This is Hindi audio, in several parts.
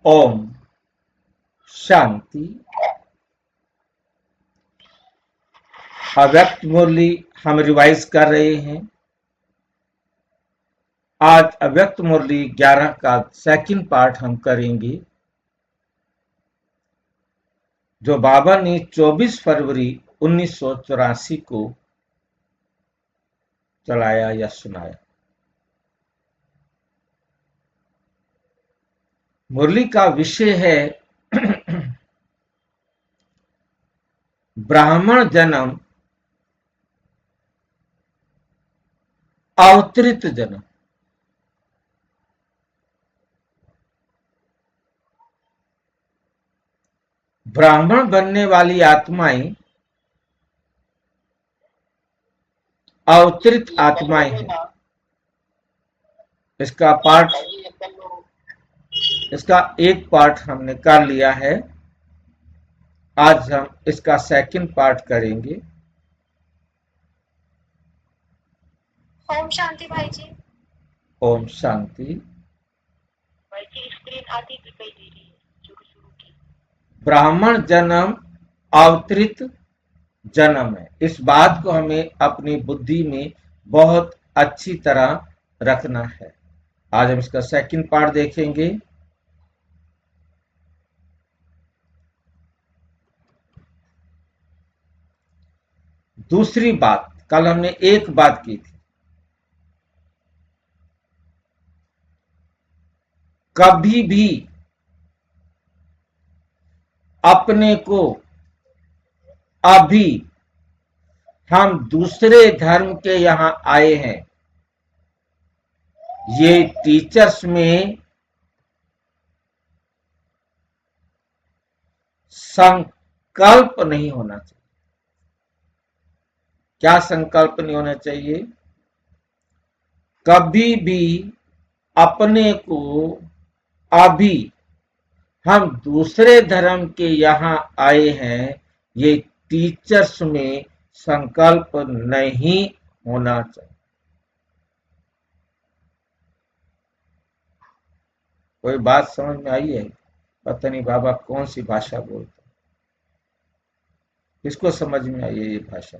ओम शांति। अव्यक्त मुरली हम रिवाइज कर रहे हैं। आज अव्यक्त मुरली 11 का सेकंड पार्ट हम करेंगे, जो बाबा ने 24 फरवरी 1984 को चलाया या सुनाया। मुरली का विषय है ब्राह्मण जन्म, अवतरित जन्म। ब्राह्मण बनने वाली आत्माएं अवतरित आत्माएं हैं। इसका एक पार्ट हमने कर लिया है। आज हम इसका सेकंड पार्ट करेंगे। ओम शांति भाई जी। ओम शांति। भाई जी स्क्रीन आधी दिखाई दे रही है, शुरू की। ब्राह्मण जन्म अवतरित जन्म है। इस बात को हमें अपनी बुद्धि में बहुत अच्छी तरह रखना है। आज हम इसका सेकंड पार्ट देखेंगे। दूसरी बात, कल हमने एक बात की थी, कभी भी अपने को अभी हम दूसरे धर्म के यहां आए हैं, ये टीचर्स में संकल्प नहीं होना चाहिए। क्या संकल्प नहीं होना चाहिए? कभी भी अपने को अभी हम दूसरे धर्म के यहां आए हैं, ये टीचर्स में संकल्प नहीं होना चाहिए। कोई बात समझ में आई है? पता नहीं बाबा कौन सी भाषा बोलते, किसको समझ में आई है ये भाषा?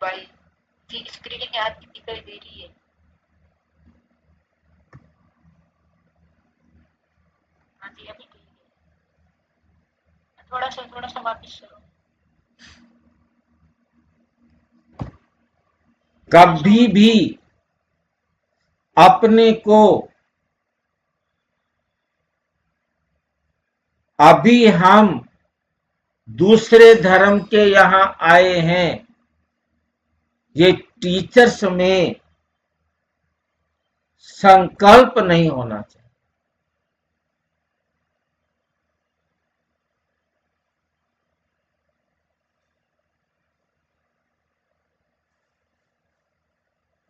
भाई जी स्क्रीन आधी दिखाई दे रही है। हाँ जी अभी ठीक है। थोड़ा सा वापस करो। कभी भी अपने को अभी हम दूसरे धर्म के यहां आए हैं, ये टीचर्स में संकल्प नहीं होना चाहिए।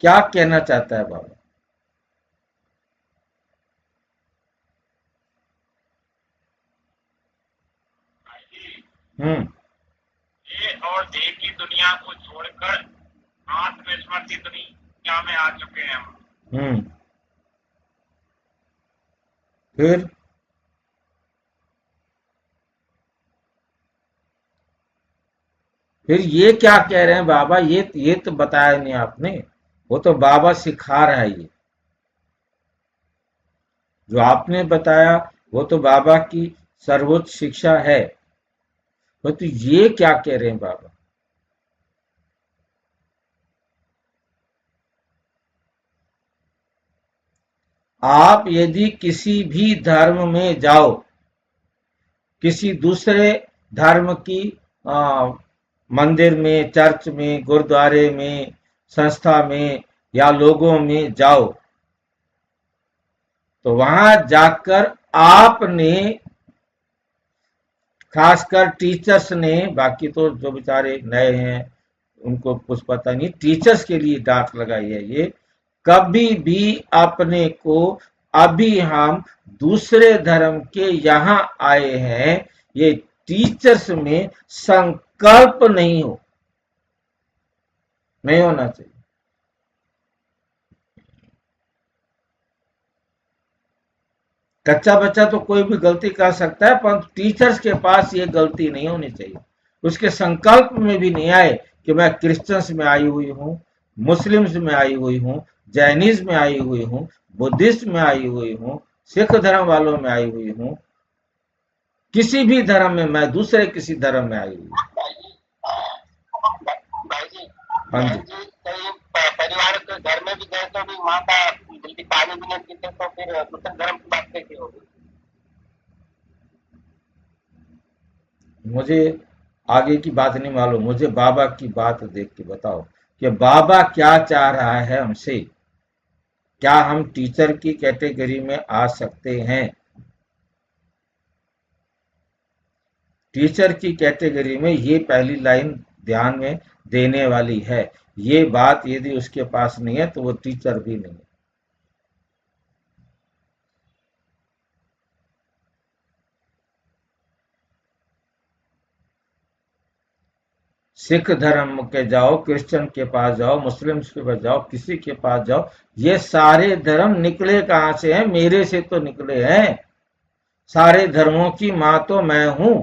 क्या कहना चाहता है बाबा? ये और देह की दुनिया को छोड़कर आत्मस्मृति दुनिया में आ चुके हैं हम। फिर ये क्या कह रहे हैं बाबा? ये तो बताया नहीं आपने। वो तो बाबा सिखा रहा है। ये जो आपने बताया वो तो बाबा की सर्वोच्च शिक्षा है। तो ये क्या कह रहे हैं बाबा? आप यदि किसी भी धर्म में जाओ, किसी दूसरे धर्म की मंदिर में, चर्च में, गुरुद्वारे में, संस्था में या लोगों में जाओ, तो वहां जाकर आपने, खासकर टीचर्स ने, बाकी तो जो बेचारे नए हैं उनको कुछ पता नहीं, टीचर्स के लिए डांट लगाई है ये, कभी भी अपने को अभी हम दूसरे धर्म के यहां आए हैं, ये टीचर्स में संकल्प नहीं होना चाहिए। कच्चा बच्चा तो कोई भी गलती कर सकता है, पर टीचर्स के पास ये गलती नहीं होनी चाहिए। उसके संकल्प में भी नहीं आए कि मैं क्रिश्चियंस में आई हुई हूं, मुस्लिम्स में आई हुई हूं, जैनिज्म में आई हुई हूं, बुद्धिस्ट में आई हुई हूं, सिख धर्म वालों में आई हुई हूं, किसी भी धर्म में, मैं दूसरे किसी धर्म में आई हुई हूं। भाई जी, हाँ भाई जी, जी, कई परिवार के घर में भी गए तो भी माता जल्दी पानी भी नहीं पीते, तो फिर दूसरे धर्म की बात कैसे होगी? मुझे आगे की बात नहीं मालूम, मुझे बाबा की बात देख के बताओ कि बाबा क्या चाह रहा है हमसे। क्या हम टीचर की कैटेगरी में आ सकते हैं? टीचर की कैटेगरी में ये पहली लाइन ध्यान में देने वाली है। ये बात यदि उसके पास नहीं है तो वो टीचर भी नहीं है। सिख धर्म के जाओ, क्रिश्चियन के पास जाओ, मुस्लिम्स के पास जाओ, किसी के पास जाओ, ये सारे धर्म निकले कहां से हैं? मेरे से तो निकले हैं। सारे धर्मों की मां तो मैं हूं।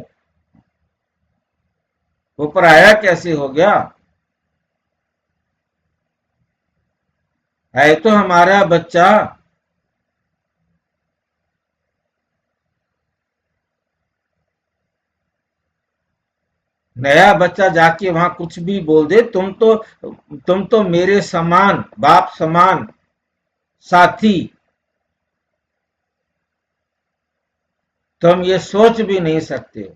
वो पराया कैसे हो गया? है तो हमारा बच्चा। नया बच्चा जाके वहां कुछ भी बोल दे, तुम तो मेरे समान, बाप समान साथी, तुम ये सोच भी नहीं सकते हो।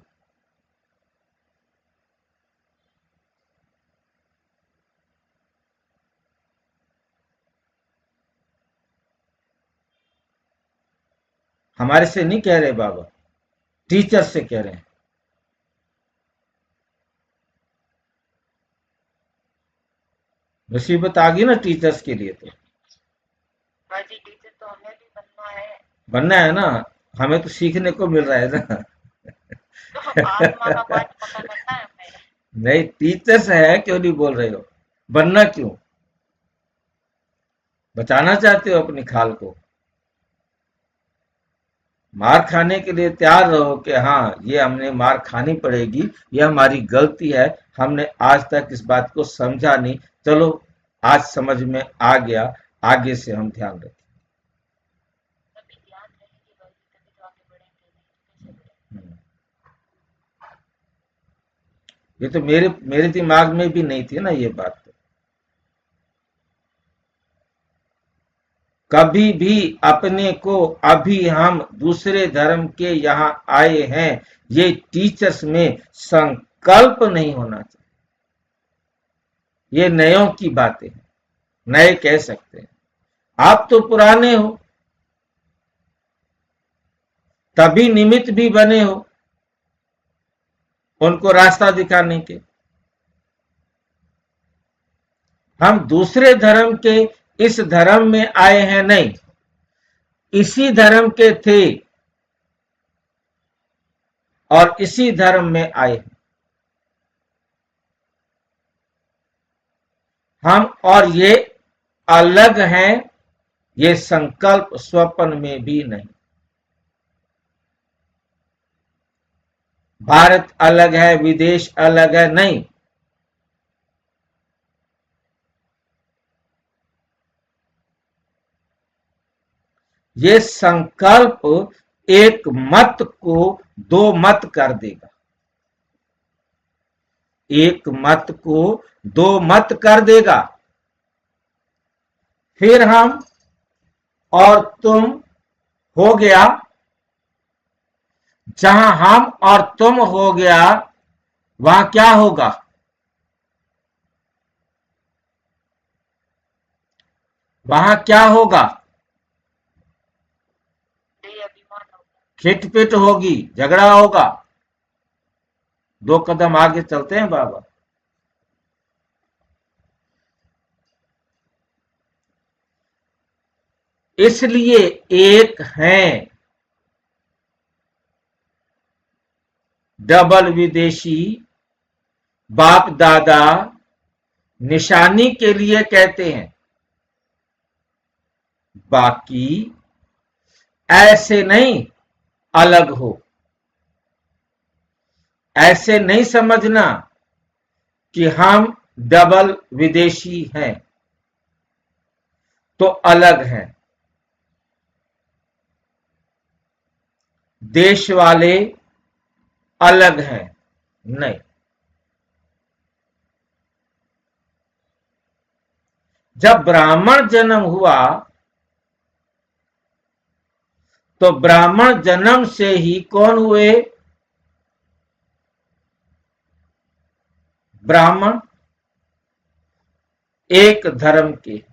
हमारे से नहीं कह रहे बाबा, टीचर से कह रहे हैं। मुसीबत आ गई ना टीचर्स के लिए। तो भाई जी टीचर तो हमें भी बनना है। बनना है ना, हमें तो सीखने को मिल रहा है ना। तो आत्मा का पाठ पता करना है हमें। नहीं, टीचर्स है, क्यों नहीं बोल रहे हो? बनना क्यों? बचाना चाहते हो अपनी खाल को? मार खाने के लिए तैयार रहो कि हाँ, ये हमने मार खानी पड़ेगी, ये हमारी गलती है, हमने आज तक इस बात को समझा नहीं, चलो आज समझ में आ गया, आगे से हम ध्यान रखें। तभी ध्यान रहेगी भाई जी, तभी तो आगे बढ़ेंगे, नहीं तो कैसे बढ़ेंगे? हम्म। ये तो मेरे दिमाग में भी नहीं थी ना ये बात। कभी भी अपने को, अभी हम दूसरे धर्म के यहाँ आए हैं, ये टीचर्स में संकल्प नहीं होना चाहिए। ये नयों की बातें हैं, नए कह सकते हैं। आप तो पुराने हो, तभी निमित्त भी बने हो उनको रास्ता दिखाने के। हम दूसरे धर्म के इस धर्म में आए हैं नहीं, इसी धर्म के थे और इसी धर्म में आए हैं हम। और ये अलग हैं, ये संकल्प स्वप्न में भी नहीं। भारत अलग है, विदेश अलग है, नहीं। ये संकल्प एक मत को दो मत कर देगा, एक मत को दो मत कर देगा। फिर हम और तुम हो गया। जहां हम और तुम हो गया, वहां क्या होगा? वहां क्या होगा? ये अभिमान होगा। खिटपिट होगी, झगड़ा होगा। दो कदम आगे चलते हैं बाबा। इसलिए एक हैं, डबल विदेशी बाप दादा निशानी के लिए कहते हैं। बाकी ऐसे नहीं अलग हो, ऐसे नहीं समझना कि हम डबल विदेशी हैं तो अलग हैं। देश वाले अलग हैं, नहीं। जब ब्राह्मण जन्म हुआ तो ब्राह्मण जन्म से ही कौन हुए? ब्राह्मण एक धर्म के।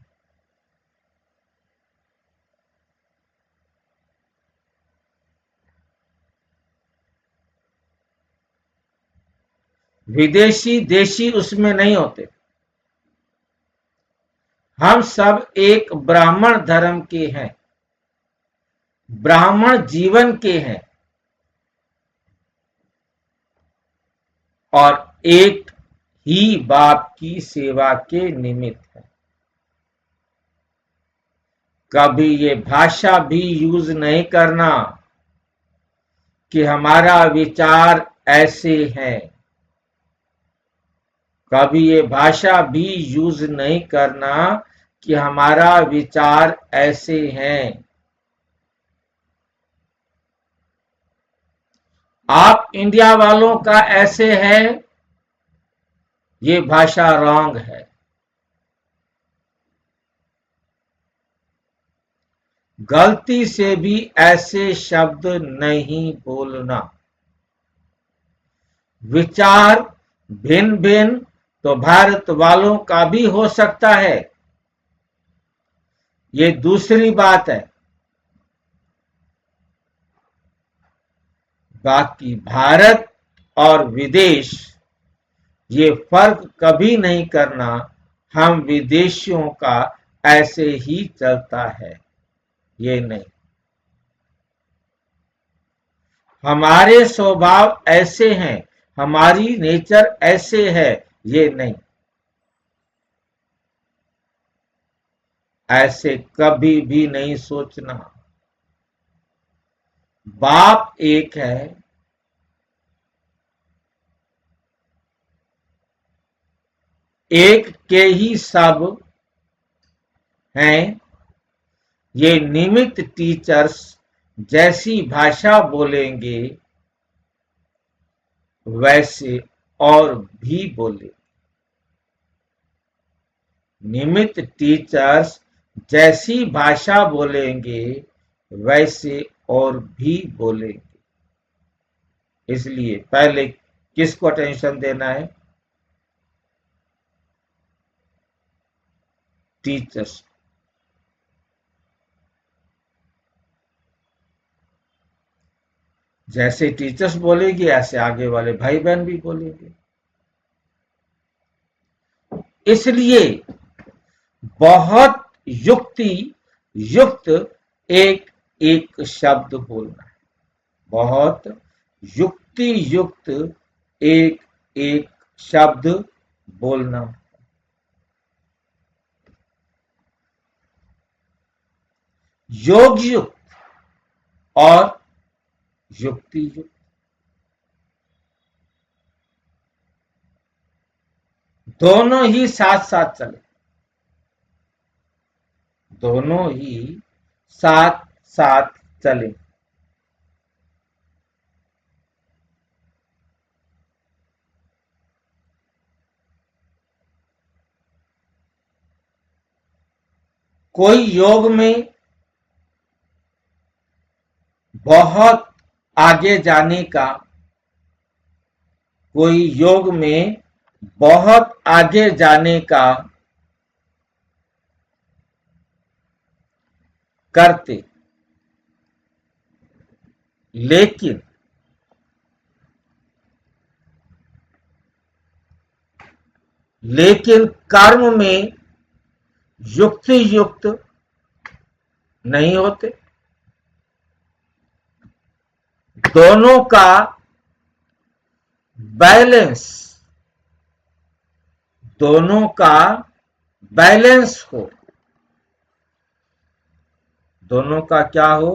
विदेशी देशी उसमें नहीं होते। हम सब एक ब्राह्मण धर्म के हैं, ब्राह्मण जीवन के हैं और एक ही बाप की सेवा के निमित्त है। कभी ये भाषा भी यूज नहीं करना कि हमारा विचार ऐसे है। कभी ये भाषा भी यूज नहीं करना कि हमारा विचार ऐसे हैं। आप इंडिया वालों का ऐसे है, ये भाषा रॉन्ग है। गलती से भी ऐसे शब्द नहीं बोलना। विचार भिन्न भिन्न तो भारत वालों का भी हो सकता है, ये दूसरी बात है। बाकी भारत और विदेश ये फर्क कभी नहीं करना। हम विदेशियों का ऐसे ही चलता है, ये नहीं। हमारे स्वभाव ऐसे हैं, हमारी नेचर ऐसे है, ये नहीं। ऐसे कभी भी नहीं सोचना। बाप एक है, एक के ही सब हैं। ये निमित्त टीचर्स जैसी भाषा बोलेंगे वैसे और भी बोले। निमित्त टीचर्स जैसी भाषा बोलेंगे वैसे और भी बोलेंगे। इसलिए पहले किसको अटेंशन देना है? टीचर्स। जैसे टीचर्स बोलेगी ऐसे आगे वाले भाई बहन भी बोलेंगे। इसलिए बहुत युक्ति युक्त एक एक शब्द बोलना है। बहुत युक्ति युक्त एक एक शब्द बोलना। योग युक्त और युक्ति युक्त दोनों ही साथ साथ चले। दोनों ही साथ साथ चले। कोई योग में बहुत आगे जाने का, कोई योग में बहुत आगे जाने का करते, लेकिन कर्म में युक्ति युक्त नहीं होते। दोनों का बैलेंस, दोनों का बैलेंस हो, दोनों का क्या हो,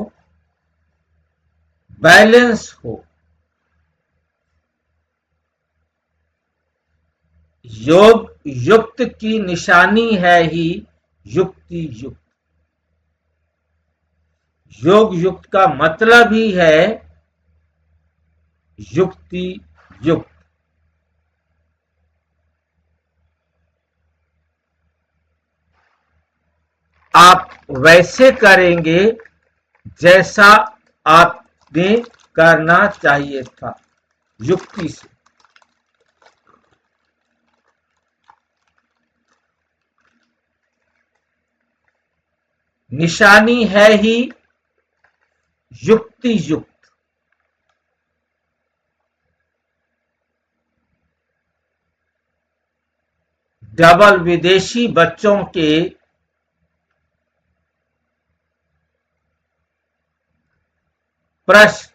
बैलेंस हो। योग युक्त की निशानी है ही युक्ति युक्त। योग युक्त का मतलब ही है युक्ति युक्त। आप वैसे करेंगे जैसा आपने करना चाहिए था, युक्ति से। निशानी है ही युक्ति युक्त। डबल विदेशी बच्चों के प्रश्न